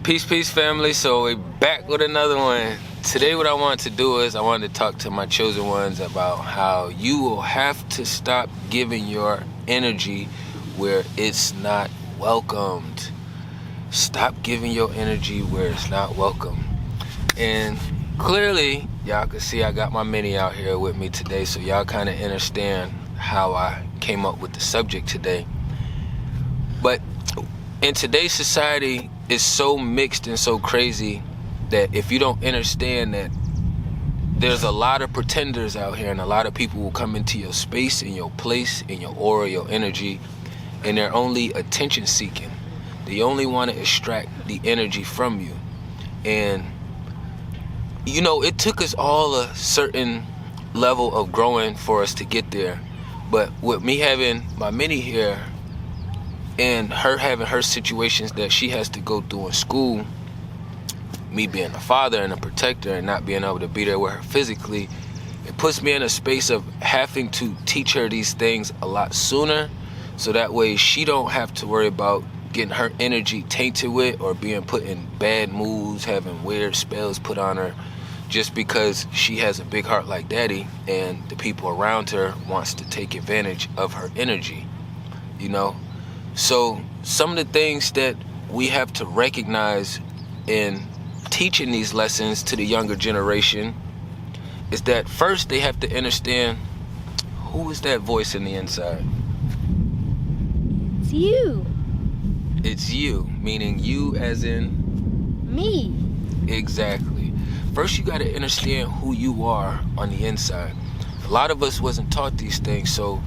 Peace, family. So we're back with another one. Today what I want to do is I wanted to talk to my chosen ones about how you will have to stop giving your energy where it's not welcomed. Stop giving your energy where it's not welcome. And clearly, y'all can see I got my mini out here with me today, so y'all kind of understand how I came up with the subject today. But in today's society, it's so mixed and so crazy that if you don't understand that there's a lot of pretenders out here, and a lot of people will come into your space, in your place, in your aura, your energy, and they're only attention seeking. They only want to extract the energy from you. And you know, it took us all a certain level of growing for us to get there. But with me having my mini here and her having her situations that she has to go through in school, me being a father and a protector and not being able to be there with her physically, it puts me in a space of having to teach her these things a lot sooner, so that way she don't have to worry about getting her energy tainted with or being put in bad moods, having weird spells put on her, just because she has a big heart like daddy and the people around her wants to take advantage of her energy, you know? So some of the things that we have to recognize in teaching these lessons to the younger generation is that first they have to understand, who is that voice in the inside? It's you. It's you, meaning you as in? Me. Exactly. First you got to understand who you are on the inside. A lot of us wasn't taught these things, so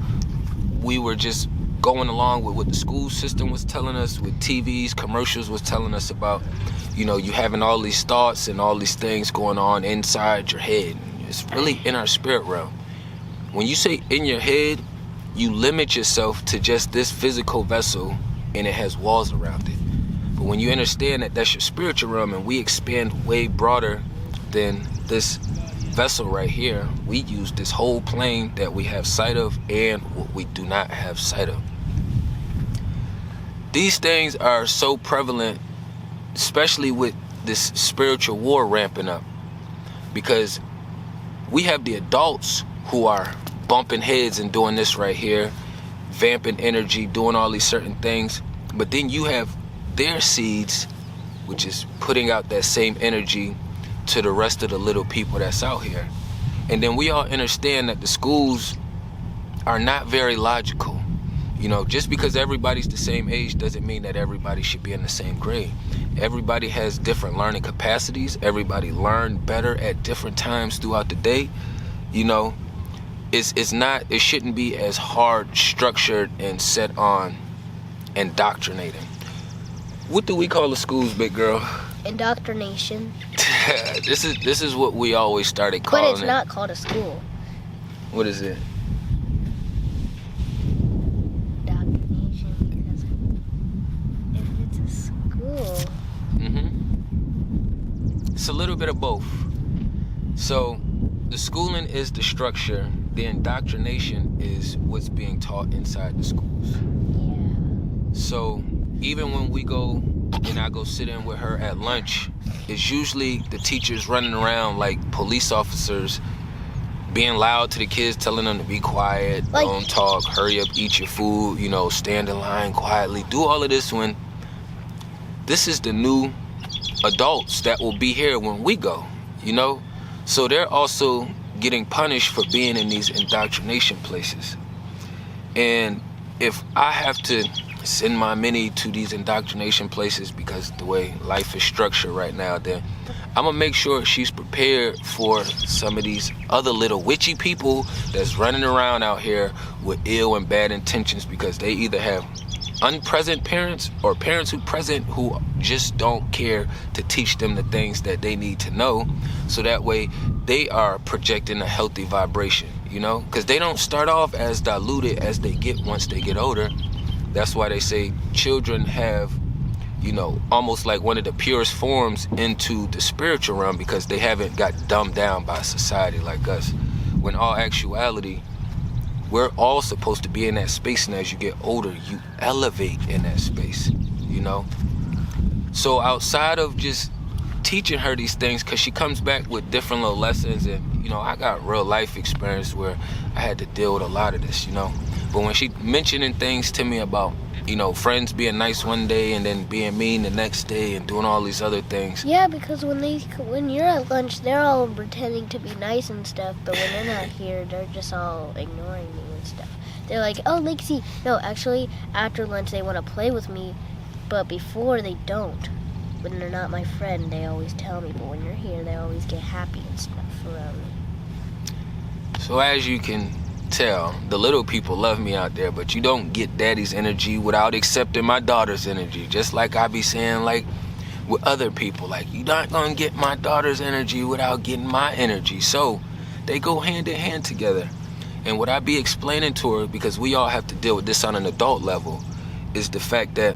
we were just going along with what the school system was telling us, with TVs, commercials was telling us about, you know, you having all these thoughts and all these things going on inside your head. It's really in our spirit realm. When you say in your head, you limit yourself to just this physical vessel and it has walls around it. But when you understand that that's your spiritual realm and we expand way broader than this vessel right here, we use this whole plane that we have sight of and what we do not have sight of. These things are so prevalent, especially with this spiritual war ramping up, because we have the adults who are bumping heads and doing this right here, vamping energy, doing all these certain things, but then you have their seeds, which is putting out that same energy to the rest of the little people that's out here. And then we all understand that the schools are not very logical. You know, just because everybody's the same age doesn't mean that everybody should be in the same grade. Everybody has different learning capacities. Everybody learn better at different times throughout the day. You know, it shouldn't be as hard structured and set on indoctrinating. What do we call the schools, big girl? Indoctrination. This is what we always started calling it. But it's not called a school. What is it? Indoctrination, because if it's a school... It's a little bit of both. So the schooling is the structure. The indoctrination is what's being taught inside the schools. Yeah. So even when we go and I go sit in with her at lunch, it's usually the teachers running around like police officers, being loud to the kids, telling them to be quiet, don't talk, hurry up, eat your food, you know, stand in line quietly, do all of this, when this is the new adults that will be here when we go, you know? So they're also getting punished for being in these indoctrination places. And if I have to send my mini to these indoctrination places because the way life is structured right now, then I'm gonna make sure she's prepared for some of these other little witchy people that's running around out here with ill and bad intentions, because they either have unpresent parents or parents who present who just don't care to teach them the things that they need to know, so that way they are projecting a healthy vibration, you know, because they don't start off as diluted as they get once they get older. That's why they say children have, you know, almost like one of the purest forms into the spiritual realm, because they haven't got dumbed down by society like us. When all actuality, we're all supposed to be in that space, and as you get older, you elevate in that space, you know? So outside of just teaching her these things, because she comes back with different little lessons, and I got real life experience where I had to deal with a lot of this, but when she mentioning things to me about friends being nice one day and then being mean the next day and doing all these other things. Yeah, because when you're at lunch, they're all pretending to be nice and stuff, but when they're not here, they're just all ignoring me and stuff. They're like, oh, Lexi. No, actually, after lunch, they want to play with me, but before they don't. When they're not my friend, they always tell me, but when you're here, they always get happy and stuff around me. So as you can tell, the little people love me out there, but you don't get daddy's energy without accepting my daughter's energy. Just like I be saying, like with other people, like you're not gonna get my daughter's energy without getting my energy. So they go hand in hand together. And what I be explaining to her, because we all have to deal with this on an adult level, is the fact that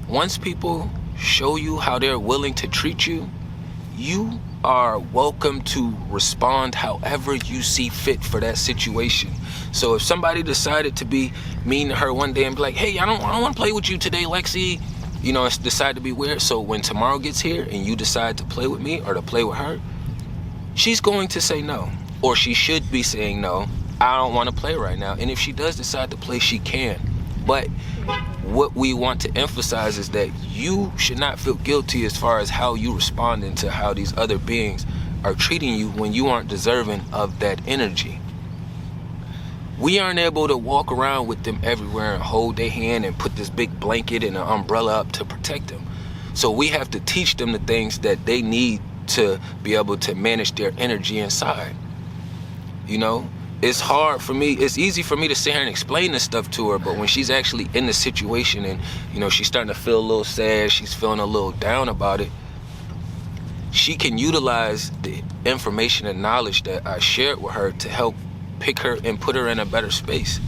once people show you how they're willing to treat you, you are welcome to respond however you see fit for that situation. So if somebody decided to be mean to her one day and be like, hey, I don't want to play with you today, Lexi, it's decided to be weird. So when tomorrow gets here and you decide to play with me or to play with her, she's going to say no, or she should be saying no. I don't want to play right now. And if she does decide to play, she can. But what we want to emphasize is that you should not feel guilty as far as how you responding to how these other beings are treating you when you aren't deserving of that energy. We aren't able to walk around with them everywhere and hold their hand and put this big blanket and an umbrella up to protect them. So we have to teach them the things that they need to be able to manage their energy inside. It's hard for me, it's easy for me to sit here and explain this stuff to her, but when she's actually in the situation and, she's starting to feel a little sad, she's feeling a little down about it, she can utilize the information and knowledge that I shared with her to help pick her and put her in a better space.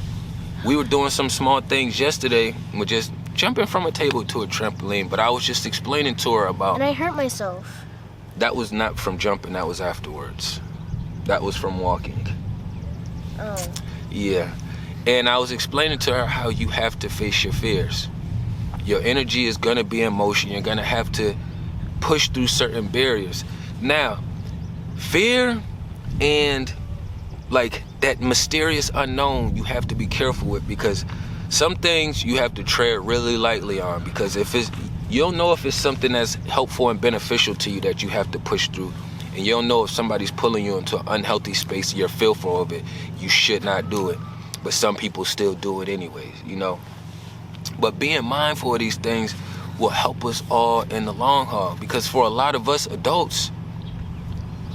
We were doing some small things yesterday, with just jumping from a table to a trampoline, but I was just explaining to her about... And I hurt myself. That was not from jumping, that was afterwards. That was from walking. Oh. Yeah. And I was explaining to her how you have to face your fears. Your energy is going to be in motion. You're going to have to push through certain barriers. Now, fear and like that mysterious unknown, you have to be careful with, because some things you have to tread really lightly on, because you don't know if it's something that's helpful and beneficial to you that you have to push through. And you don't know if somebody's pulling you into an unhealthy space, you're fearful of it, you should not do it. But some people still do it anyways, But being mindful of these things will help us all in the long haul. Because for a lot of us adults,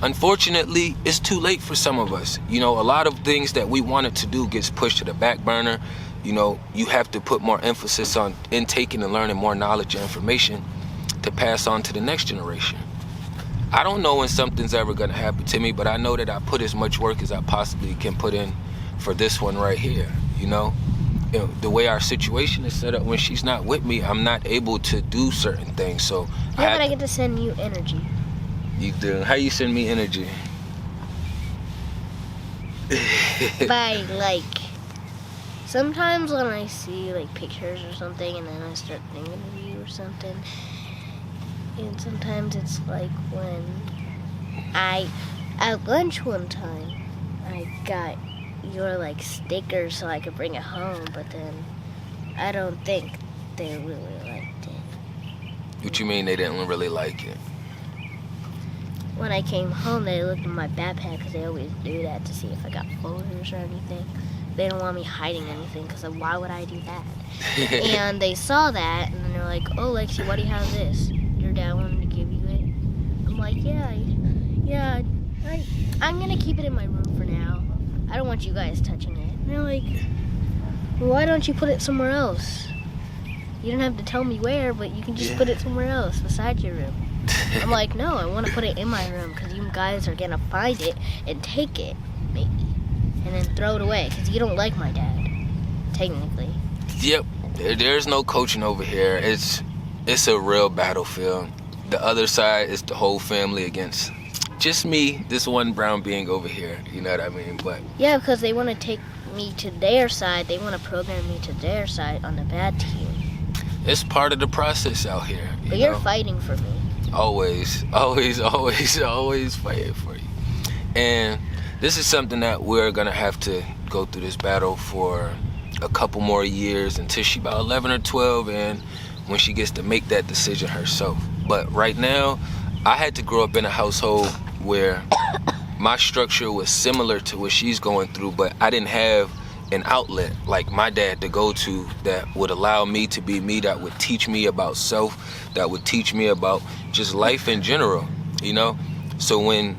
unfortunately, it's too late for some of us. A lot of things that we wanted to do gets pushed to the back burner. You have to put more emphasis on intaking and learning more knowledge and information to pass on to the next generation. I don't know when something's ever going to happen to me, but I know that I put as much work as I possibly can put in for this one right here, The way our situation is set up, when she's not with me, I'm not able to do certain things. So yeah, but I get to send you energy. You do? How you send me energy? By, sometimes when I see, pictures or something, and then I start thinking of you or something. And sometimes it's like when at lunch one time, I got your stickers so I could bring it home, but then I don't think they really liked it. What you mean they didn't really like it? When I came home, they looked in my backpack, because they always do that to see if I got folders or anything. They don't want me hiding anything, because why would I do that? And they saw that, and then they're like, oh, Lexi, why do you have this? Your dad wanted to give you it? I'm like, yeah, I'm gonna keep it in my room for now. I don't want you guys touching it. And they're like, well, why don't you put it somewhere else? You don't have to tell me where, but you can just put it somewhere else besides your room. I'm like, no, I want to put it in my room, because you guys are gonna find it and take it, maybe, and then throw it away, because you don't like my dad, technically. Yep, there's no coaching over here. It's a real battlefield. The other side is the whole family against just me, this one brown being over here. You know what I mean? But yeah, because they want to take me to their side. They want to program me to their side on the bad team. it's part of the process out here. But you're fighting for me. Always fighting for you. And this is something that we're gonna have to go through this battle for a couple more years until she about 11 or 12, and when she gets to make that decision herself. But right now, I had to grow up in a household where my structure was similar to what she's going through, but I didn't have an outlet like my dad to go to that would allow me to be me, that would teach me about self, that would teach me about just life in general, you know? So when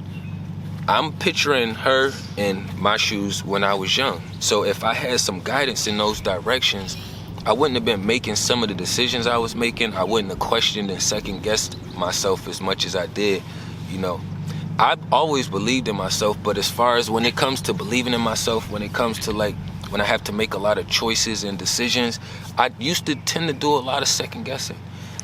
I'm picturing her in my shoes when I was young. So if I had some guidance in those directions, I wouldn't have been making some of the decisions I was making. I wouldn't have questioned and second guessed myself as much as I did, you know. I've always believed in myself, but as far as when it comes to believing in myself, when it comes to like, when I have to make a lot of choices and decisions, I used to tend to do a lot of second guessing.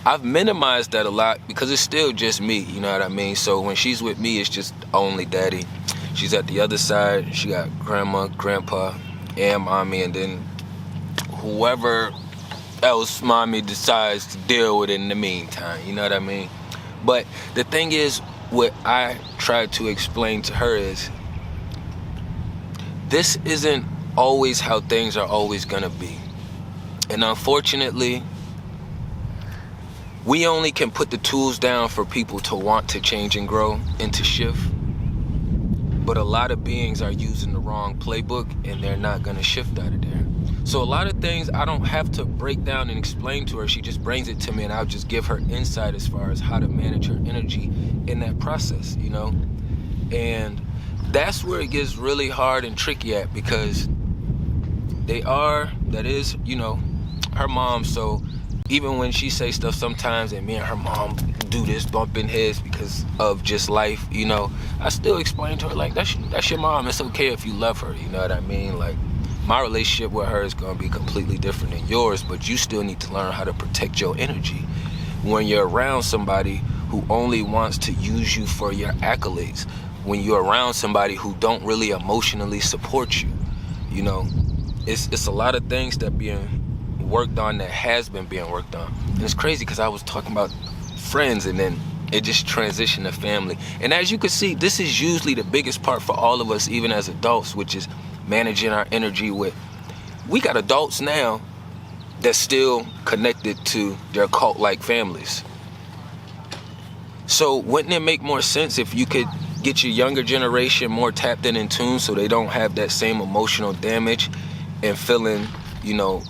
I've minimized that a lot because it's still just me, you know what I mean? So when she's with me, it's just only daddy. She's at the other side, she got grandma, grandpa, and mommy, and then whoever else mommy decides to deal with in the meantime, you know what I mean? But the thing is, what I try to explain to her is, this isn't always how things are always gonna be. And unfortunately, we only can put the tools down for people to want to change and grow and to shift. But a lot of beings are using the wrong playbook and they're not gonna shift out of there. So a lot of things I don't have to break down and explain to her. She just brings it to me and I'll just give her insight as far as how to manage her energy in that process, you know? And that's where it gets really hard and tricky at, because that is, you know, her mom. So even when she say stuff sometimes and me and her mom do this bumping heads because of just life, you know, I still explain to her, like, that's your mom. It's okay if you love her, you know what I mean? Like, my relationship with her is going to be completely different than yours, but you still need to learn how to protect your energy. When you're around somebody who only wants to use you for your accolades, when you're around somebody who don't really emotionally support you, you know, it's a lot of things that being worked on, that has been being worked on. And it's crazy because I was talking about friends and then it just transitioned to family. And as you can see, this is usually the biggest part for all of us, even as adults, which is managing our energy with. We got adults now that's still connected to their cult-like families. So wouldn't it make more sense if you could get your younger generation more tapped in tune so they don't have that same emotional damage and feeling, you know,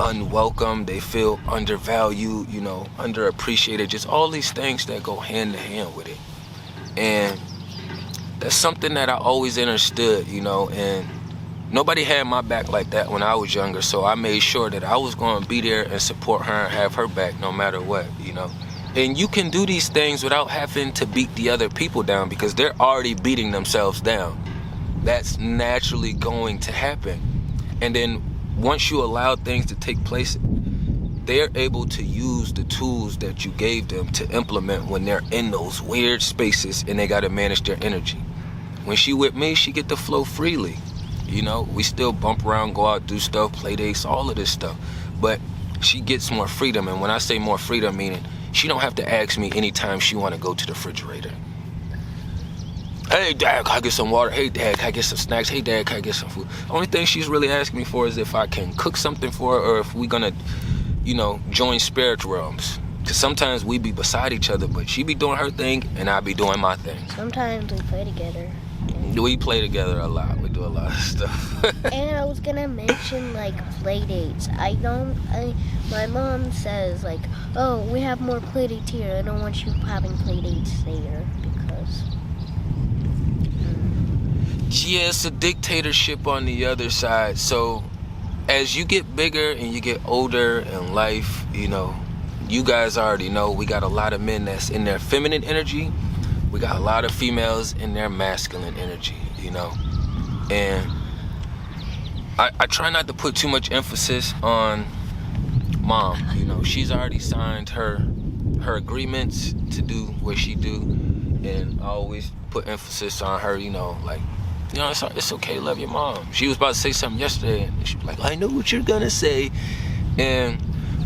unwelcome, they feel undervalued, you know, underappreciated, just all these things that go hand in hand with it. And that's something that I always understood, you know, and nobody had my back like that when I was younger, so I made sure that I was going to be there and support her and have her back no matter what, you know. And you can do these things without having to beat the other people down because they're already beating themselves down. That's naturally going to happen. And then once you allow things to take place, they're able to use the tools that you gave them to implement when they're in those weird spaces and they got to manage their energy. When she with me, she get to flow freely. You know, we still bump around, go out, do stuff, play dates, all of this stuff. But she gets more freedom. And when I say more freedom, meaning she don't have to ask me anytime she want to go to the refrigerator. Hey, Dad, can I get some water? Hey, Dad, can I get some snacks? Hey, Dad, can I get some food? Only thing she's really asking me for is if I can cook something for her or if we're going to, you know, join spirit realms. Because sometimes we be beside each other, but she be doing her thing and I be doing my thing. Sometimes we play together. We play together a lot. We do a lot of stuff. And I was gonna mention like play dates. My mom says like, oh, we have more play dates here. I don't want you having play dates there because. Yeah, it's a dictatorship on the other side. So as you get bigger and you get older in life, you know, you guys already know we got a lot of men that's in their feminine energy. We got a lot of females in their masculine energy, you know. And I try not to put too much emphasis on Mom. You know, she's already signed her agreements to do what she do. And I always put emphasis on her, you know, like, you know, it's okay to love your mom. She was about to say something yesterday, and she was like, I know what you're gonna say. And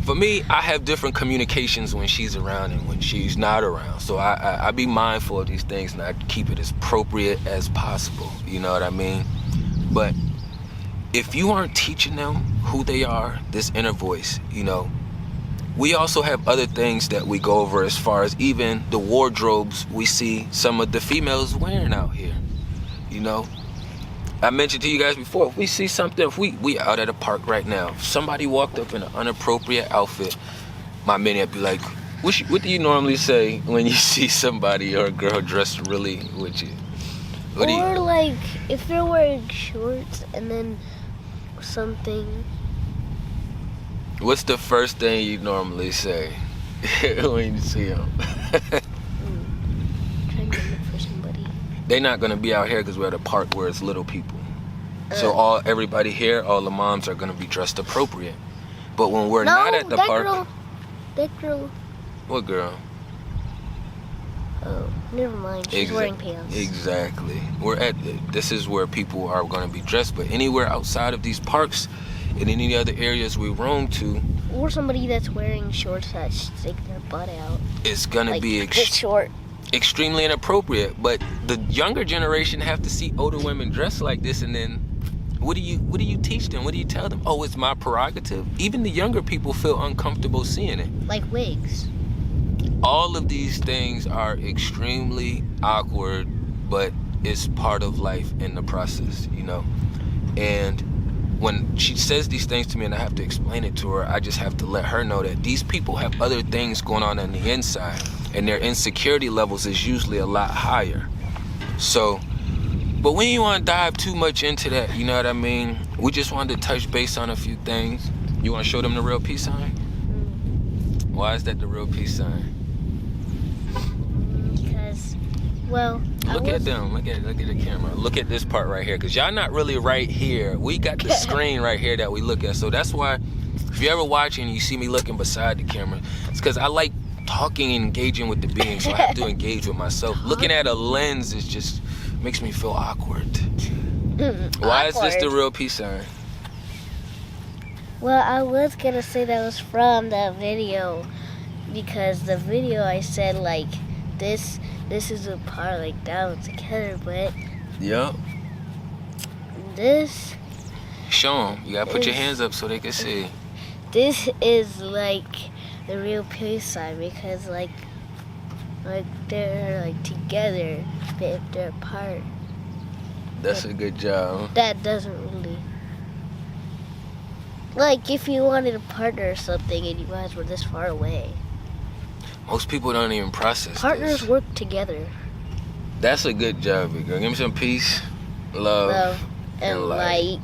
for me, I have different communications when she's around and when she's not around. So I be mindful of these things and I keep it as appropriate as possible. You know what I mean? But if you aren't teaching them who they are, this inner voice, you know, we also have other things that we go over as far as even the wardrobes we see some of the females wearing out here. You know, I mentioned to you guys before, if we see something, if we out at a park right now, if somebody walked up in an inappropriate outfit, my minnie would be like, what do you normally say when you see somebody or a girl dressed really with you? Or like, if they're wearing shorts and then something. What's the first thing you normally say when you see them? Trying to look for somebody. They're not gonna be out here because we're at a park where it's little people. So everybody here, all the moms are gonna be dressed appropriate. But when we're not at the park, that girl. What girl? Oh, never mind. She's wearing pants. Exactly. This is where people are gonna be dressed. But anywhere outside of these parks, in any other areas we roam to, or somebody that's wearing shorts that stick their butt out, it's gonna like be short. Extremely inappropriate. But the younger generation have to see older women dressed like this, and then what do you teach them? What do you tell them? Oh, it's my prerogative. Even the younger people feel uncomfortable seeing it. Like wigs. All of these things are extremely awkward, but it's part of life in the process, you know. And when she says these things to me and I have to explain it to her, I just have to let her know that these people have other things going on the inside, and their insecurity levels is usually a lot higher. So, but we ain't want to dive too much into that, you know what I mean? We just wanted to touch base on a few things. You want to show them the real peace sign? Why is that the real peace sign? Because, well, look at them. Look at the camera. Look at this part right here, because y'all not really right here. We got the screen right here that we look at. So that's why if you ever watching and you see me looking beside the camera, it's because I like talking and engaging with the being, so I have to engage with myself. Looking at a lens is just makes me feel awkward. Why is this the real peace sign? Well, I was gonna say that was from that video, because the video I said like this is a part like that one together, but yep. This. Show them. You gotta put your hands up so they can see. This is like the real peace sign, because like they're like together, but if they're apart. That's a good job. That doesn't really. Like if you wanted a partner or something and you guys were this far away. Most people don't even process Partners this. work together. That's a good job, big girl. Give me some peace, love and light.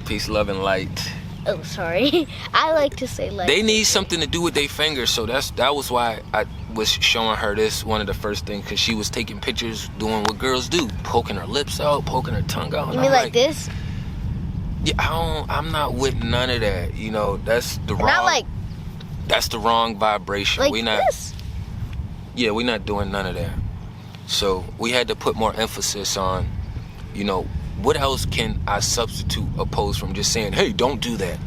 Peace, love, and light. Oh, sorry. I like to say light. They need something to do with their fingers, so that was why I was showing her this, one of the first things, because she was taking pictures, doing what girls do, poking her lips out, poking her tongue out. You mean like this? Yeah, I'm not with none of that. You know, that's the wrong. Not like. That's the wrong vibration. Like we not. This? Yeah, we're not doing none of that. So we had to put more emphasis on, you know, what else can I substitute opposed from just saying, hey, don't do that.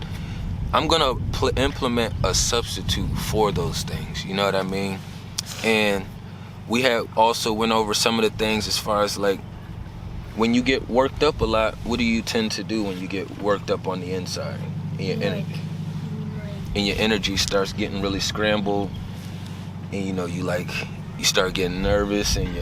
I'm gonna implement a substitute for those things. You know what I mean? And we had also went over some of the things as far as like, when you get worked up a lot, what do you tend to do when you get worked up on the inside? And your energy starts getting really scrambled, and you know you start getting nervous, and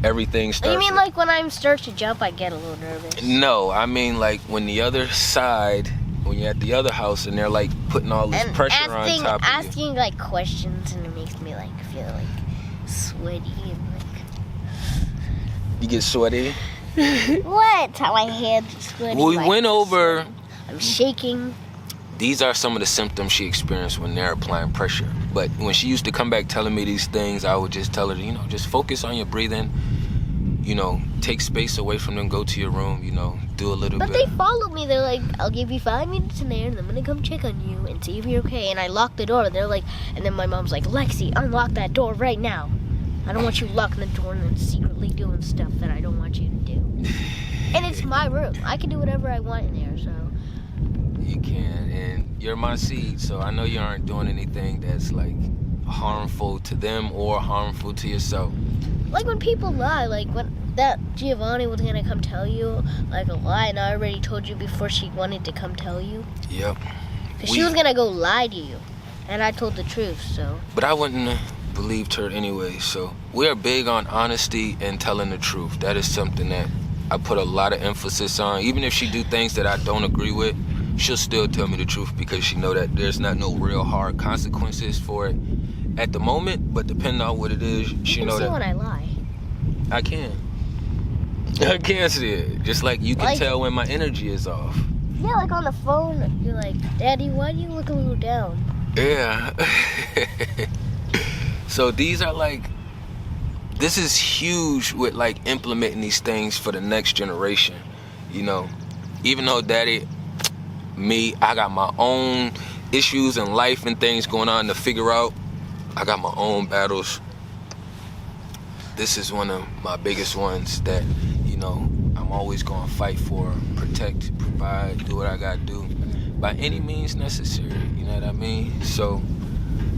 everything starts. You mean like when I start to jump, I get a little nervous? No, I mean like when you're at the other house, and they're like putting all this pressure on top of you. Asking like questions, and it makes me like feel like sweaty and like. You get sweaty. What? How my hands are sweaty. We went over. I'm shaking. These are some of the symptoms she experienced when they're applying pressure. But when she used to come back telling me these things, I would just tell her, you know, just focus on your breathing. You know, take space away from them, go to your room, you know, do a little bit. But they follow me. They're like, I'll give you 5 minutes in there, and I'm going to come check on you and see if you're okay. And I lock the door. They're like, and then my mom's like, Lexi, unlock that door right now. I don't want you locking the door and then secretly doing stuff that I don't want you to do. And it's my room. I can do whatever I want in there, so. You can, and you're my seed, so I know you aren't doing anything that's like harmful to them or harmful to yourself. Like when people lie, like when that Giovanni was gonna come tell you like a lie, and I already told you before she wanted to come tell you. Yep. Cause she was gonna go lie to you, and I told the truth. So. But I wouldn't have believed her anyway. So we are big on honesty and telling the truth. That is something that I put a lot of emphasis on. Even if she do things that I don't agree with, she'll still tell me the truth because she know that there's not no real hard consequences for it at the moment. But depending on what it is, she know that. When I lie. I can see it. Just like you can tell when my energy is off. Yeah, like on the phone, you're like, Daddy, why do you look a little down? Yeah. So these are like, this is huge with like implementing these things for the next generation. You know, even though Daddy, I got my own issues in life and things going on to figure out. I got my own battles. This is one of my biggest ones that, you know, I'm always going to fight for, protect, provide, do what I got to do by any means necessary, you know what I mean? So,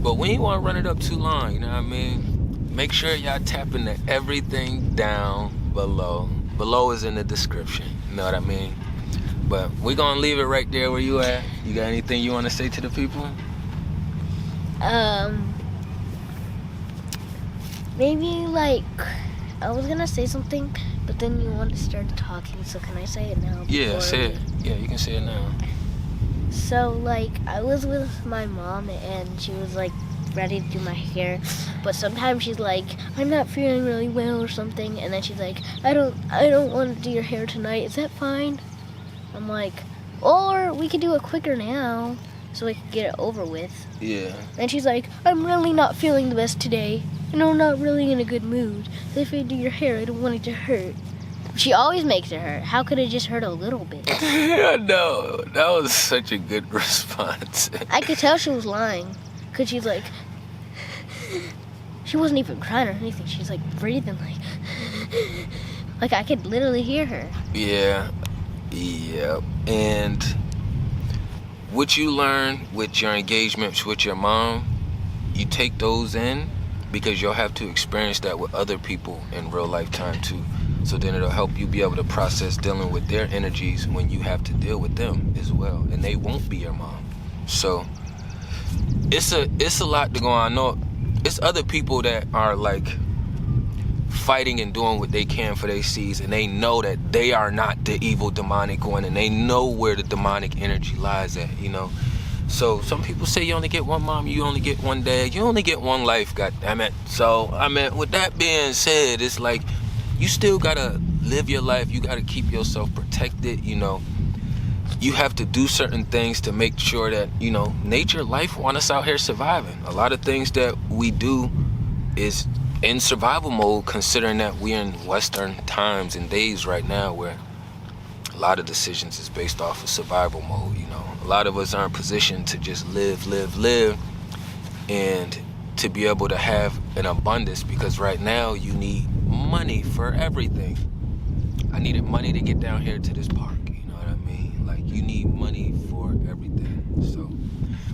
but we ain't want to run it up too long, you know what I mean? Make sure y'all tap into everything down below. Below is in the description, you know what I mean? But we're going to leave it right there where you at. You got anything you want to say to the people? Maybe like, I was gonna say something, but then you wanted to start talking, so can I say it now? Yeah, say it. Yeah, you can say it now. So like, I was with my mom and she was like ready to do my hair, but sometimes she's like, I'm not feeling really well or something, and then she's like, I don't want to do your hair tonight, is that fine? I'm like, or we could do it quicker now, so we can get it over with. Yeah. And she's like, I'm really not feeling the best today. And I'm not really in a good mood. So if I do your hair, I don't want it to hurt. She always makes it hurt. How could it just hurt a little bit? I know. That was such a good response. I could tell she was lying. Because she's like, she wasn't even crying or anything. She's like breathing like I could literally hear her. Yeah. And what you learn with your engagements with your mom, you take those in because you'll have to experience that with other people in real lifetime too. So then it'll help you be able to process dealing with their energies when you have to deal with them as well. And they won't be your mom. So it's a lot to go on. I know it's other people that are like fighting and doing what they can for their seeds, and they know that they are not the evil demonic one, and they know where the demonic energy lies at, you know. So some people say you only get one mom, you only get one dad, you only get one life, goddammit. So I mean, with that being said, it's like you still gotta live your life, you gotta keep yourself protected, you know. You have to do certain things to make sure that, you know, nature, life want us out here surviving. A lot of things that we do is in survival mode, considering that we're in Western times and days right now where a lot of decisions is based off of survival mode, you know. A lot of us aren't positioned to just live, and to be able to have an abundance, because right now you need money for everything. I needed money to get down here to this park, you know what I mean? Like, you need money for everything, so.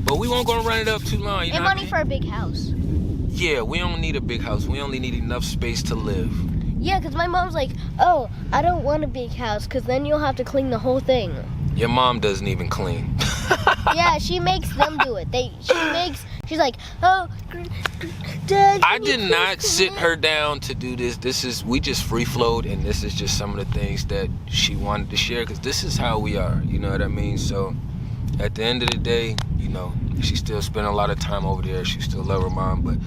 But we won't go run it up too long, you know and what money I mean? for a big house. Yeah, we don't need a big house. We only need enough space to live. Yeah, because my mom's like, oh, I don't want a big house because then you'll have to clean the whole thing. Your mom doesn't even clean. Yeah, she makes them do it. She's like, oh, Dad. I did not sit her down to do this. We just free flowed, and this is just some of the things that she wanted to share, because this is how we are, you know what I mean? So at the end of the day, you know, she still spent a lot of time over there. She still love her mom, but,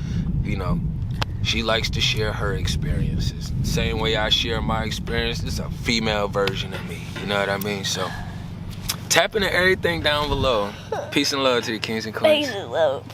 you know, she likes to share her experiences. Same way I share my experience. It's a female version of me, you know what I mean? So tap into everything down below. Peace and love to the kings and queens. Peace and love.